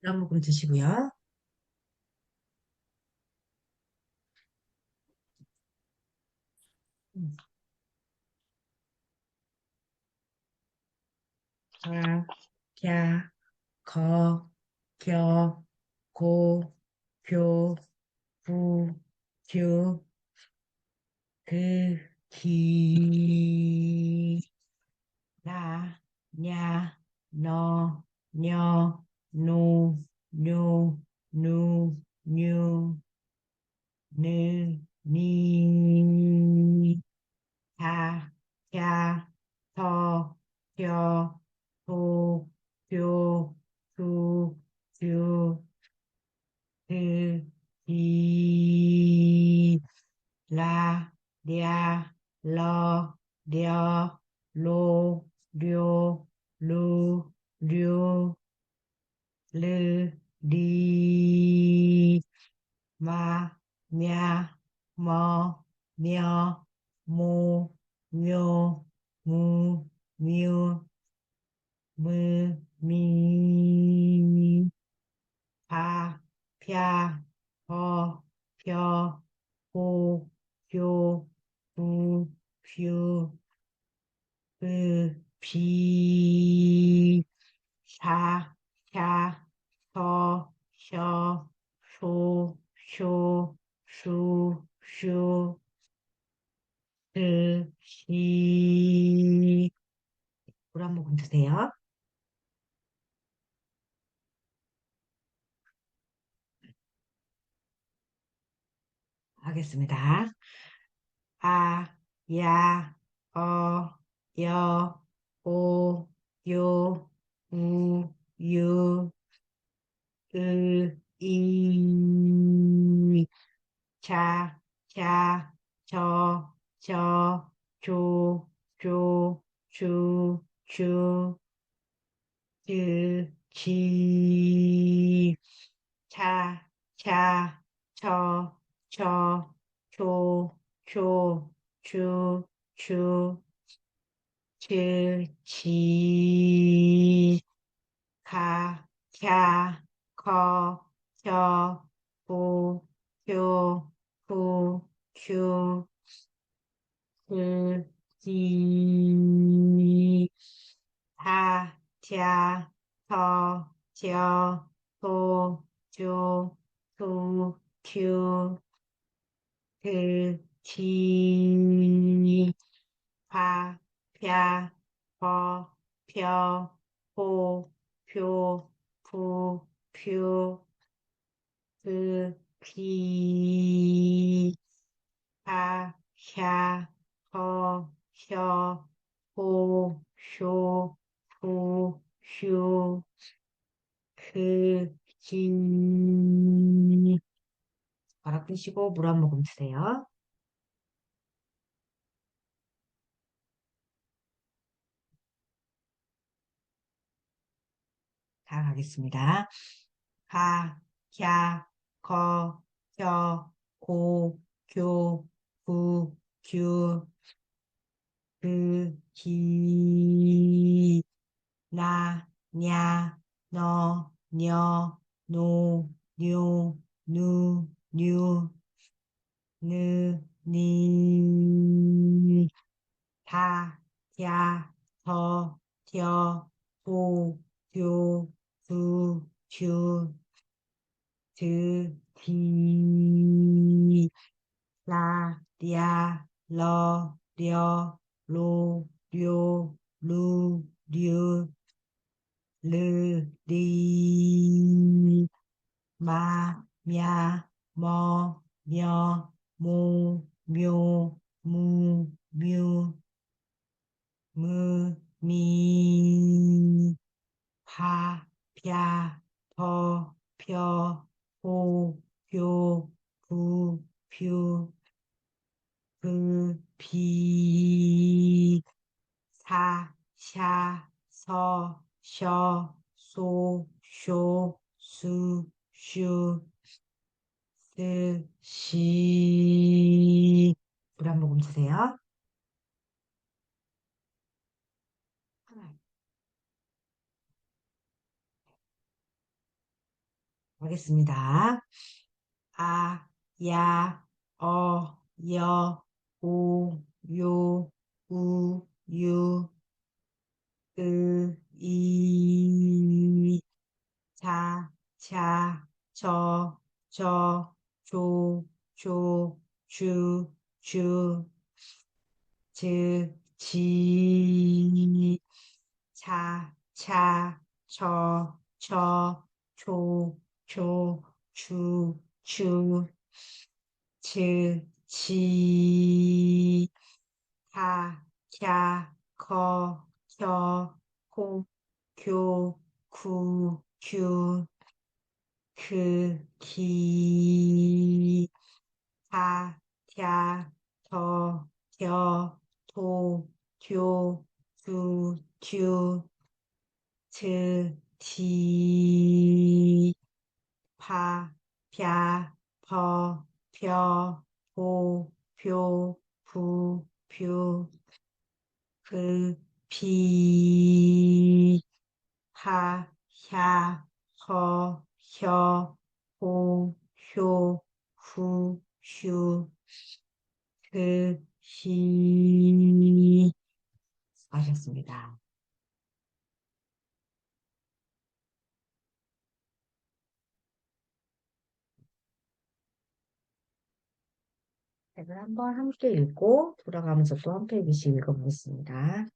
한 모금 드시고요. 음, 가, 갸, 거, 겨, 고, 교, 부, 규, 그, 기, 나, 냐, 너, 녀, 노, 뇨, 누, 뉴, 느, 니, 다, 갸, 더, 겨, 도, 교, 두, 주, 그, 이, 라, 랴, 러, 려, 로, 료, 루, 류, 르, 리, 마, 냐, 머, 며, 모, 묘, 무, 뮤, 무, 미, 파, 펴, 어, 펴, 호, 교, 부, 뷰, 비, 사, 샤, 서, 셔, 소, 쇼, 수, 슈, 시, 물 한 모금 드세요. 하겠습니다. 아, 야, 어, 여, 오, 요, 우, 유, 이, 자, 자, 조, 주, 차, 저, 조, 주, 가, 캬, 커, 켜, 고, 교, 구, 규, 기, 하, 랴, 터, 저, 도, 조, 도, 규, 기, 파, 펴, 버, 펴, 호, 표, 부, 표, 기, 하, 샤, 허, 셔, 호, 쇼, 후, 휴, 기, 바로 끄시고 물 한 모금 드세요. 다 가겠습니다. 가, 갸, 거, 겨, 고, 교, 구, 규, 기, 나, 냐, 너, 녀, 노, 뇨, 누, 뉴, 느, 니, 다, 야, 더, 겨, 도, 교, 두, 주, 기, 라, 랴, 러, 려, 로, 료, 루, 류, 르, 리, 마, 냐, 머, 며, 모, 묘, 무, 뮤, 무, 미, 파, 펴, 더, 펴, 호, 교, 부, 뷰, 비, 사, 샤, 서, 셔, 소, 쇼, 수, 슈, 시. 물 한 모금 주세요. 하나. 하겠습니다. 아, 야, 여, 요, 유, 자, 저, 조, 주, 주, 지, 초, 주, 지, 켜, 호, 교, 규, 기, 하, 겨, 도, 듀, 디, 파, 벼, 보, 뷰, 비, 하, 허, 호, 휴, 히. 하셨습니다. 책을 한번 함께 읽고 돌아가면서 또 한 페이지씩 읽어보겠습니다.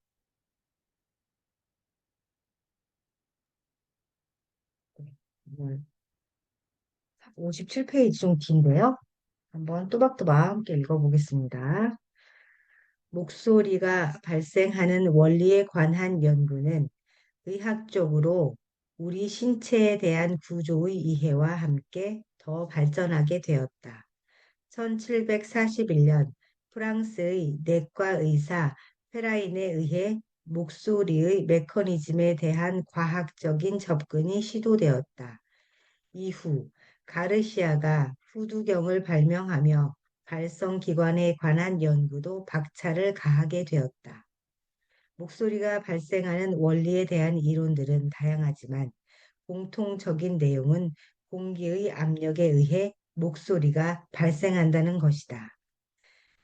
네, 57페이지 좀 긴데요. 한번 또박또박 함께 읽어보겠습니다. 목소리가 발생하는 원리에 관한 연구는 의학적으로 우리 신체에 대한 구조의 이해와 함께 더 발전하게 되었다. 1741년 프랑스의 내과 의사 페라인에 의해 목소리의 메커니즘에 대한 과학적인 접근이 시도되었다. 이후 가르시아가 후두경을 발명하며 발성기관에 관한 연구도 박차를 가하게 되었다. 목소리가 발생하는 원리에 대한 이론들은 다양하지만 공통적인 내용은 공기의 압력에 의해 목소리가 발생한다는 것이다.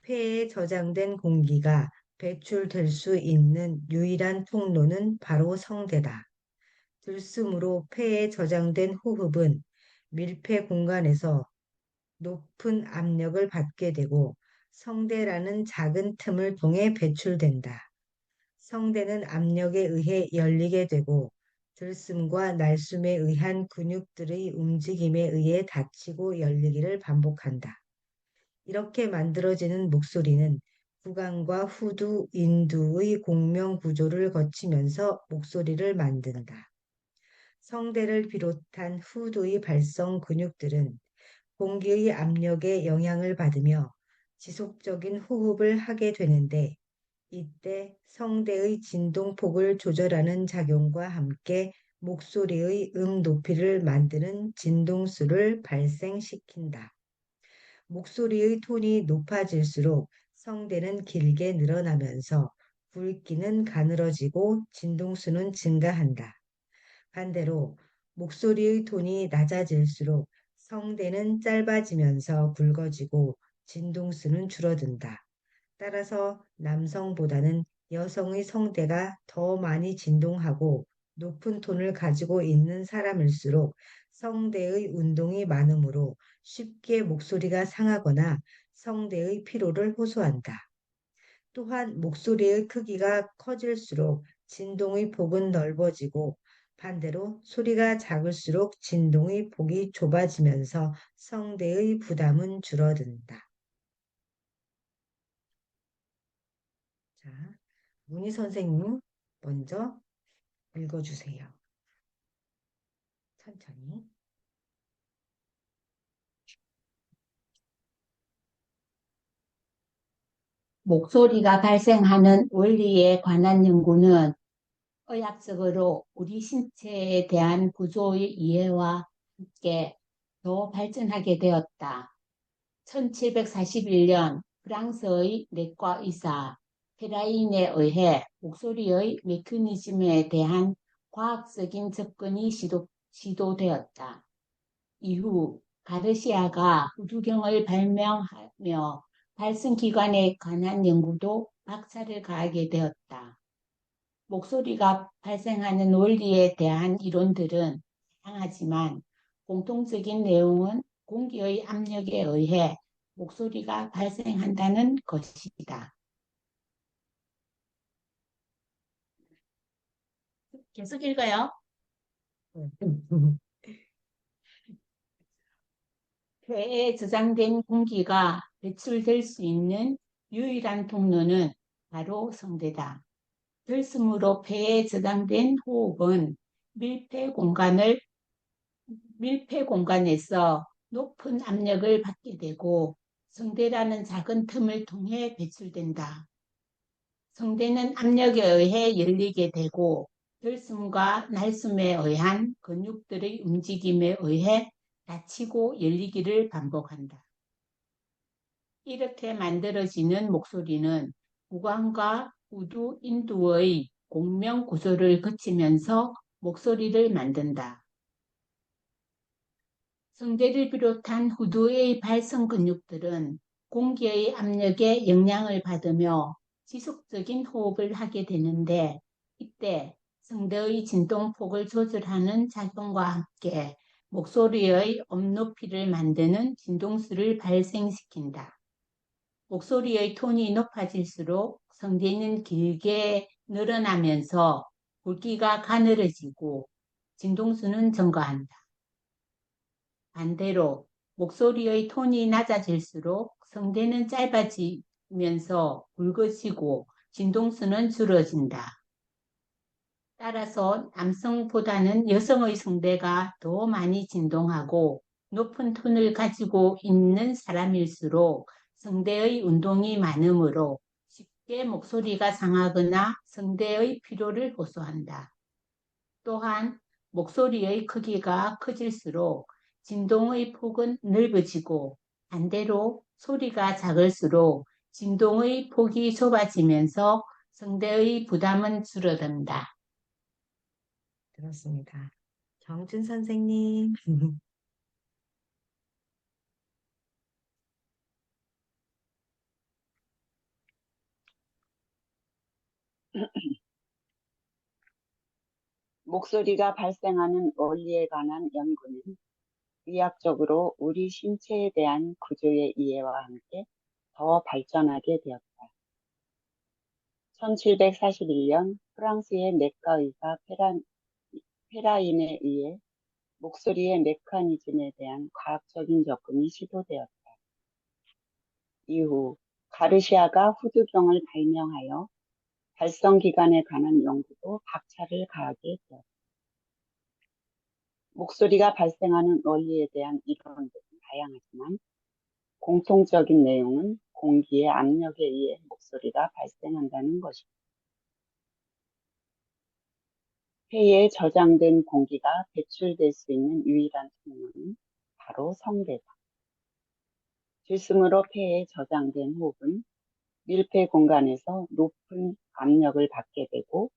폐에 저장된 공기가 배출될 수 있는 유일한 통로는 바로 성대다. 들숨으로 폐에 저장된 호흡은 밀폐 공간에서 높은 압력을 받게 되고 성대라는 작은 틈을 통해 배출된다. 성대는 압력에 의해 열리게 되고 들숨과 날숨에 의한 근육들의 움직임에 의해 닫히고 열리기를 반복한다. 이렇게 만들어지는 목소리는 구강과 후두, 인두의 공명 구조를 거치면서 목소리를 만든다. 성대를 비롯한 후두의 발성 근육들은 공기의 압력에 영향을 받으며 지속적인 호흡을 하게 되는데 이때 성대의 진동폭을 조절하는 작용과 함께 목소리의 높이를 만드는 진동수를 발생시킨다. 목소리의 톤이 높아질수록 성대는 길게 늘어나면서 굵기는 가늘어지고 진동수는 증가한다. 반대로 목소리의 톤이 낮아질수록 성대는 짧아지면서 굵어지고 진동수는 줄어든다. 따라서 남성보다는 여성의 성대가 더 많이 진동하고 높은 톤을 가지고 있는 사람일수록 성대의 운동이 많으므로 쉽게 목소리가 상하거나 성대의 피로를 호소한다. 또한 목소리의 크기가 커질수록 진동의 폭은 넓어지고 반대로 소리가 작을수록 진동의 폭이 좁아지면서 성대의 부담은 줄어든다. 자, 문희 선생님 먼저 읽어주세요. 천천히. 목소리가 발생하는 원리에 관한 연구는 의학적으로 우리 신체에 대한 구조의 이해와 함께 더 발전하게 되었다. 1741년 프랑스의 내과 의사 페라인에 의해 목소리의 메커니즘에 대한 과학적인 접근이 시도되었다. 이후 가르시아가 후두경을 발명하며 발성기관에 관한 연구도 박차를 가하게 되었다. 목소리가 발생하는 원리에 대한 이론들은 다양하지만 공통적인 내용은 공기의 압력에 의해 목소리가 발생한다는 것이다. 계속 읽어요. 폐에 저장된 공기가 배출될 수 있는 유일한 통로는 바로 성대다. 들숨으로 폐에 저장된 호흡은 밀폐 공간에서 높은 압력을 받게 되고 성대라는 작은 틈을 통해 배출된다. 성대는 압력에 의해 열리게 되고 들숨과 날숨에 의한 근육들의 움직임에 의해 닫히고 열리기를 반복한다. 이렇게 만들어지는 목소리는 구강과 후두 인두의 공명 구조를 거치면서 목소리를 만든다. 성대를 비롯한 후두의 발성 근육들은 공기의 압력에 영향을 받으며 지속적인 호흡을 하게 되는데 이때 성대의 진동폭을 조절하는 작용과 함께 목소리의 음높이를 만드는 진동수를 발생시킨다. 목소리의 톤이 높아질수록 성대는 길게 늘어나면서 굵기가 가늘어지고 진동수는 증가한다. 반대로 목소리의 톤이 낮아질수록 성대는 짧아지면서 굵어지고 진동수는 줄어든다. 따라서 남성보다는 여성의 성대가 더 많이 진동하고 높은 톤을 가지고 있는 사람일수록 성대의 운동이 많으므로 쉽게 목소리가 상하거나 성대의 피로를 호소한다. 또한 목소리의 크기가 커질수록 진동의 폭은 넓어지고 반대로 소리가 작을수록 진동의 폭이 좁아지면서 성대의 부담은 줄어든다. 들었습니다. 정준 선생님. 목소리가 발생하는 원리에 관한 연구는 의학적으로 우리 신체에 대한 구조의 이해와 함께 더 발전하게 되었다. 1741년 프랑스의 내과 의사 페라인에 의해 목소리의 메커니즘에 대한 과학적인 접근이 시도되었다. 이후 가르시아가 후두경을 발명하여 발성기관에 관한 연구도 박차를 가하게 되었다. 목소리가 발생하는 원리에 대한 이론들은 다양하지만 공통적인 내용은 공기의 압력에 의해 목소리가 발생한다는 것입니다. 폐에 저장된 공기가 배출될 수 있는 유일한 통로는 바로 성대다. 들숨으로 폐에 저장된 호흡은 밀폐 공간에서 높은 압력을 받게 되고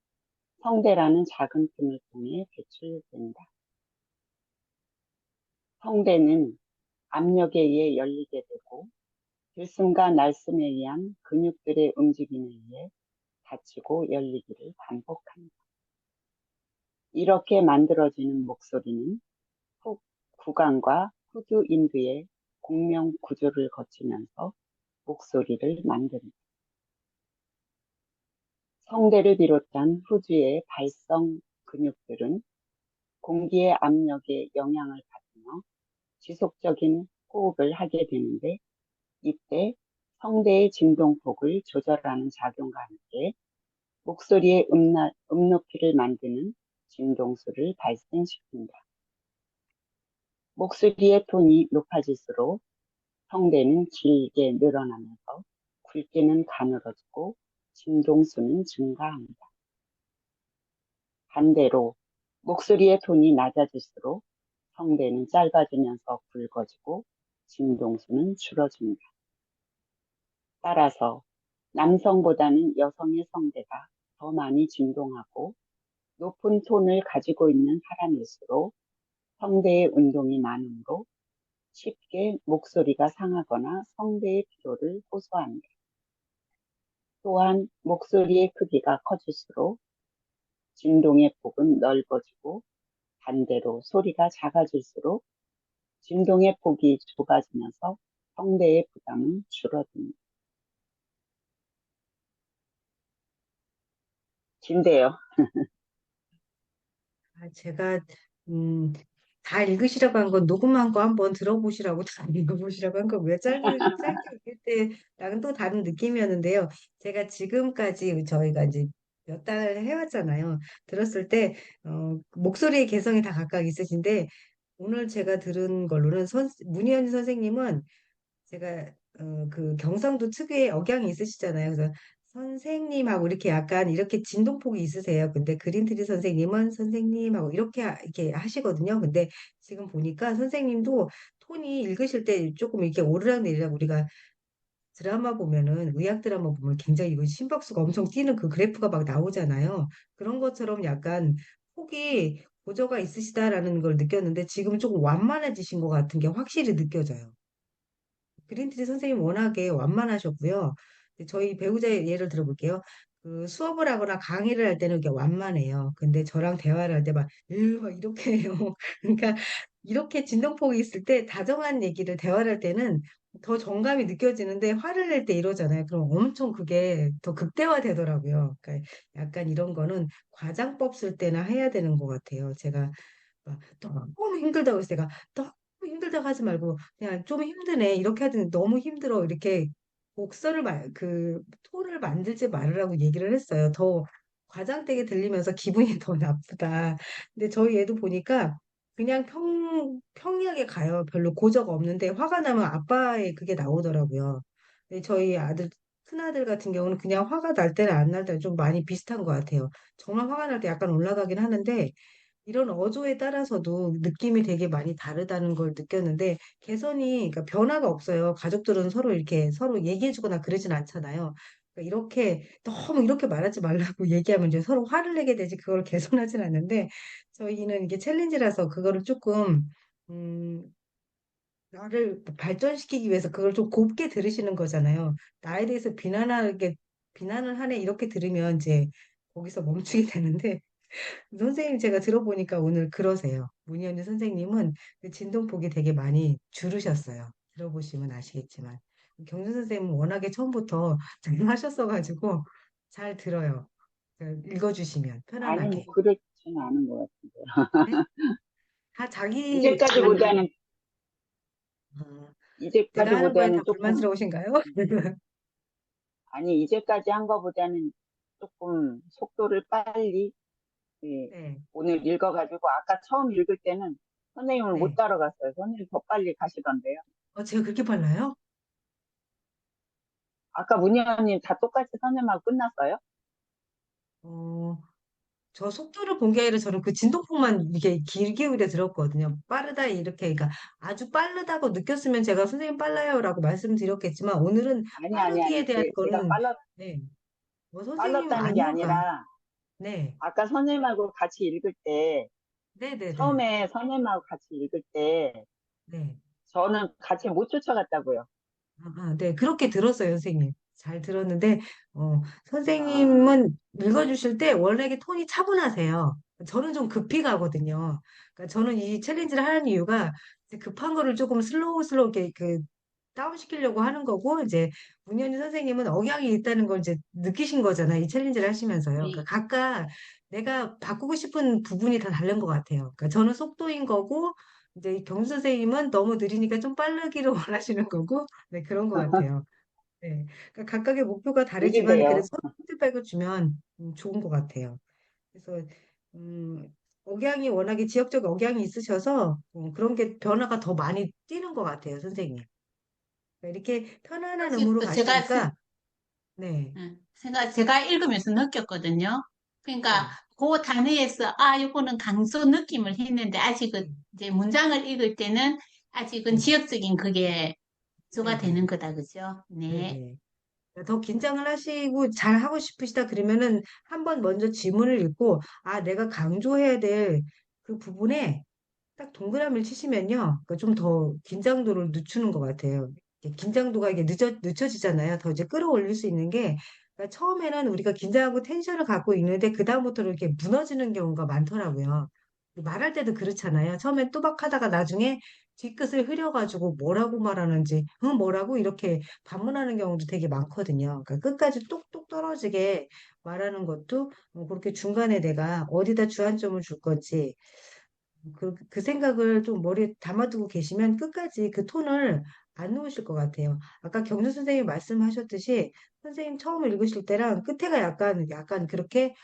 성대라는 작은 틈을 통해 배출된다. 성대는 압력에 의해 열리게 되고 들숨과 날숨에 의한 근육들의 움직임에 의해 닫히고 열리기를 반복한다. 이렇게 만들어지는 목소리는 구강과 후두 인두의 공명 구조를 거치면서 목소리를 만든다. 성대를 비롯한 후두의 발성 근육들은 공기의 압력에 영향을 받으며 지속적인 호흡을 하게 되는데 이때 성대의 진동폭을 조절하는 작용과 함께 목소리의 음높이를 만드는 진동수를 발생시킨다. 목소리의 톤이 높아질수록 성대는 길게 늘어나면서 굵기는 가늘어지고 진동수는 증가합니다. 반대로 목소리의 톤이 낮아질수록 성대는 짧아지면서 굵어지고 진동수는 줄어집니다. 따라서 남성보다는 여성의 성대가 더 많이 진동하고 높은 톤을 가지고 있는 사람일수록 성대의 운동이 많으므로 쉽게 목소리가 상하거나 성대의 피로를 호소한다. 또한 목소리의 크기가 커질수록 진동의 폭은 넓어지고 반대로 소리가 작아질수록 진동의 폭이 좁아지면서 성대의 부담은 줄어듭니다. 긴데요. 제가, 음, 다 읽으시라고 한 건 녹음한 거 한번 들어보시라고 다 읽어보시라고 한 거 왜 짧게 읽을 때랑은 또 다른 느낌이었는데요. 제가 지금까지 저희가 이제 몇 달 해왔잖아요. 들었을 때, 목소리의 개성이 다 각각 있으신데, 오늘 제가 들은 걸로는 문희연 선생님은 제가 그 경상도 특유의 억양이 있으시잖아요. 그래서 선생님하고 이렇게 약간 이렇게 진동폭이 있으세요. 근데 그린트리 선생님은 선생님하고 이렇게 하시거든요. 근데 지금 보니까 선생님도 톤이 읽으실 때 조금 이렇게 오르락내리락 우리가 드라마 보면은 의학 드라마 보면 굉장히 이거 심박수가 엄청 뛰는 그 그래프가 막 나오잖아요. 그런 것처럼 약간 폭이 고저가 있으시다라는 걸 느꼈는데 지금 조금 완만해지신 것 같은 게 확실히 느껴져요. 그린트리 선생님 워낙에 완만하셨고요. 저희 배우자의 예를 들어볼게요. 그 수업을 하거나 강의를 할 때는 이게 완만해요. 근데 저랑 대화를 할 때 막 이렇게 해요. 그러니까 이렇게 진동폭이 있을 때 다정한 얘기를 대화를 할 때는 더 정감이 느껴지는데 화를 낼 때 이러잖아요. 그럼 엄청 그게 더 극대화되더라고요. 그러니까 약간 이런 거는 과장법 쓸 때나 해야 되는 것 같아요. 제가 막 너무 힘들다고 해서 내가 너무 힘들다고 하지 말고 그냥 좀 힘드네 이렇게 하더니 너무 힘들어 이렇게 그 톤을 만들지 말으라고 얘기를 했어요. 더 과장되게 들리면서 기분이 더 나쁘다. 근데 저희 애도 보니까 그냥 평이하게 가요. 별로 고저가 없는데 화가 나면 아빠의 그게 나오더라고요. 근데 저희 큰아들 같은 경우는 그냥 화가 날 때는 안 날 때는 좀 많이 비슷한 것 같아요. 정말 화가 날 때 약간 올라가긴 하는데 이런 어조에 따라서도 느낌이 되게 많이 다르다는 걸 느꼈는데 그러니까 변화가 없어요. 가족들은 서로 이렇게 서로 얘기해주거나 그러진 않잖아요. 그러니까 이렇게 너무 이렇게 말하지 말라고 얘기하면 이제 서로 화를 내게 되지 그걸 개선하진 않는데 저희는 이게 챌린지라서 그거를 조금 음, 나를 발전시키기 위해서 그걸 좀 곱게 들으시는 거잖아요. 나에 대해서 비난을 하네 이렇게 들으면 이제 거기서 멈추게 되는데 선생님 제가 들어보니까 오늘 그러세요. 문희연이 선생님은 그 진동폭이 되게 많이 줄으셨어요. 들어보시면 아시겠지만. 경준 선생님은 워낙에 처음부터 잘 하셨어가지고 잘 들어요. 읽어주시면 아니, 뭐, 편안하게. 그렇지는 않은 것 같은데요. 네? 다 자기 이제까지보다는, 어, 내가 하는 거에 다 이제까지보다는 조금, 불만스러우신가요? 아니, 이제까지 한 거보다는 조금 속도를 빨리, 예, 네, 오늘 읽어가지고, 아까 처음 읽을 때는 선생님을 못 네. 따라갔어요. 선생님 더 빨리 가시던데요. 제가 그렇게 빨라요? 아까 문희원님 다 똑같이 선생님하고 끝났어요? 어, 저 속도를 본 게 아니라 저는 그 진동폭만 이게 귀 기울여 들었거든요. 빠르다 이렇게 그러니까 아주 빠르다고 느꼈으면 제가 선생님 빨라요라고 말씀드렸겠지만 오늘은 빠르기에 아니. 대한 제가 거는 네. 선생님 빨랐다는 게 아니요가 아니라, 네. 아까 선생님하고 같이 읽을 때, 네네네. 처음에 선생님하고 같이 읽을 때, 네. 저는 같이 못 쫓아갔다고요. 네. 그렇게 들었어요, 선생님. 잘 들었는데, 아, 선생님은 읽어주실 때 원래 이게 톤이 차분하세요. 저는 좀 급히 가거든요. 그러니까 저는 이 챌린지를 하는 이유가 이제 급한 거를 조금 슬로우 이렇게 다운시키려고 하는 거고, 이제 문현희 선생님은 억양이 있다는 걸 이제 느끼신 거잖아요. 이 챌린지를 하시면서요. 그러니까 네. 각각 내가 바꾸고 싶은 부분이 다 다른 것 같아요. 그러니까 저는 속도인 거고, 이제 경수 선생님은 너무 느리니까 좀 빠르기를 원하시는 거고, 네, 그런 것 같아요. 네. 그러니까 각각의 목표가 다르지만 그래도 일인데요. 서로 피드백을 주면 좋은 것 같아요. 그래서 억양이 워낙에 지역적 억양이 있으셔서 그런 게 변화가 더 많이 뛰는 것 같아요, 선생님. 그러니까 이렇게 편안한 사실 음으로 또 제가 가시니까 네, 제가 읽으면서 느꼈거든요. 그러니까 네, 그 단어에서 요거는 강조 느낌을 했는데 아직은 네, 이제 문장을 읽을 때는 아직은 네, 지역적인 그게 네, 조가 네, 되는 거다, 그죠? 네, 네. 네. 더 긴장을 하시고 잘 하고 싶으시다 그러면은 한번 먼저 지문을 읽고 내가 강조해야 될 그 부분에 딱 동그라미를 치시면요. 그러니까 좀 더 긴장도를 늦추는 것 같아요. 이게 긴장도가 이게 늦춰지잖아요. 더 이제 끌어올릴 수 있는 게, 그러니까 처음에는 우리가 긴장하고 텐션을 갖고 있는데, 그다음부터는 이렇게 무너지는 경우가 많더라고요. 말할 때도 그렇잖아요. 처음엔 또박하다가 나중에 뒤끝을 흐려가지고 뭐라고 말하는지, 응, 뭐라고 이렇게 반문하는 경우도 되게 많거든요. 그러니까 끝까지 똑똑 떨어지게 말하는 것도 그렇게 중간에 내가 어디다 주안점을 줄 건지, 그 생각을 좀 머리에 담아두고 계시면 끝까지 그 톤을 안 놓으실 것 같아요. 아까 경주 선생님 말씀하셨듯이 선생님 처음 읽으실 때랑 끝에가 약간 그렇게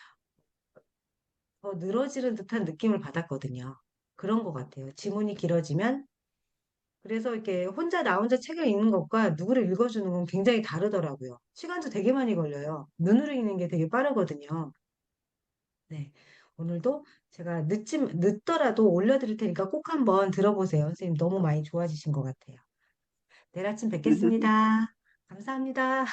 더 늘어지는 듯한 느낌을 받았거든요. 그런 것 같아요. 지문이 길어지면. 그래서 이렇게 혼자 나 혼자 책을 읽는 것과 누구를 읽어주는 건 굉장히 다르더라고요. 시간도 되게 많이 걸려요. 눈으로 읽는 게 되게 빠르거든요. 네. 오늘도 제가 늦더라도 올려드릴 테니까 꼭 한번 들어보세요. 선생님 너무 많이 좋아지신 것 같아요. 내일 아침 뵙겠습니다. 감사합니다.